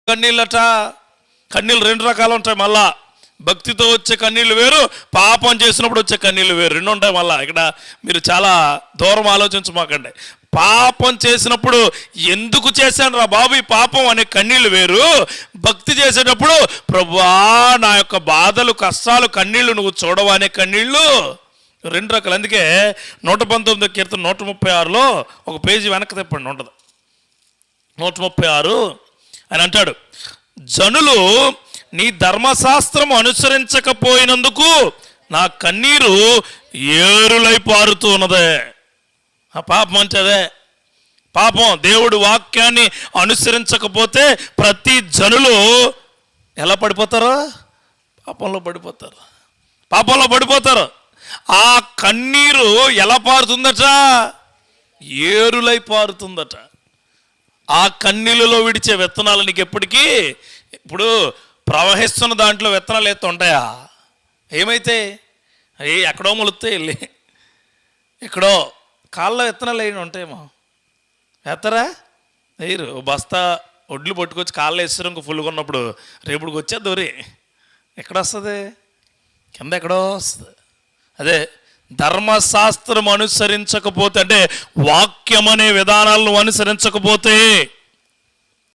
కన్నీళ్ళట. కన్నీళ్ళు 2 రకాలు ఉంటాయి. మళ్ళా భక్తితో వచ్చే కన్నీళ్ళు వేరు, పాపం చేసినప్పుడు వచ్చే కన్నీళ్ళు వేరు, 2 ఉంటాయి. మళ్ళా ఇక్కడ మీరు చాలా దూరం ఆలోచించమాకండి. పాపం చేసినప్పుడు ఎందుకు చేశాను రా బాబు ఈ పాపం అనే కన్నీళ్ళు వేరు, భక్తి చేసేటప్పుడు ప్రభువా నా యొక్క బాధలు కష్టాలు కన్నీళ్ళు నువ్వు చూడవా అనే కన్నీళ్ళు 2 రకాలు. అందుకే 119 కీర్తన 136లో ఒక పేజీ వెనక్కి తిప్పండి ఉంటుంది. 136 అని అంటాడు, జనులు నీ ధర్మశాస్త్రం అనుసరించకపోయినందుకు నా కన్నీరు ఏరులై పారుతూ ఉన్నదే. ఆ పాపం అంటే అదే పాపం. దేవుడు వాక్యాన్ని అనుసరించకపోతే ప్రతి జనులు ఎలా పడిపోతారో పాపంలో పడిపోతారు. ఆ కన్నీరు ఎలా పారుతుందట, ఏరులై పారుతుందట. ఆ కన్నీళ్ళలో విడిచే విత్తనాలు నీకు ఎప్పటికీ, ఇప్పుడు ప్రవహిస్తున్న దాంట్లో విత్తనాలు ఎత్తు ఉంటాయా? ఏమైతే ఎక్కడో మొలుస్తాయి, వెళ్ళి ఎక్కడో కాళ్ళలో విత్తనాలు అయిన ఉంటాయేమో, ఎత్తరా వేయరు. బస్తా ఒడ్లు పట్టుకొచ్చి కాళ్ళు వేస్తారు, ఇంకో ఫుల్గా ఉన్నప్పుడు రేపుడికి వచ్చే దొరి ఎక్కడ వస్తుంది, కింద ఎక్కడో వస్తుంది. అదే ధర్మశాస్త్రం అనుసరించకపోతే, అంటే వాక్యం అనే విధానాలను అనుసరించకపోతే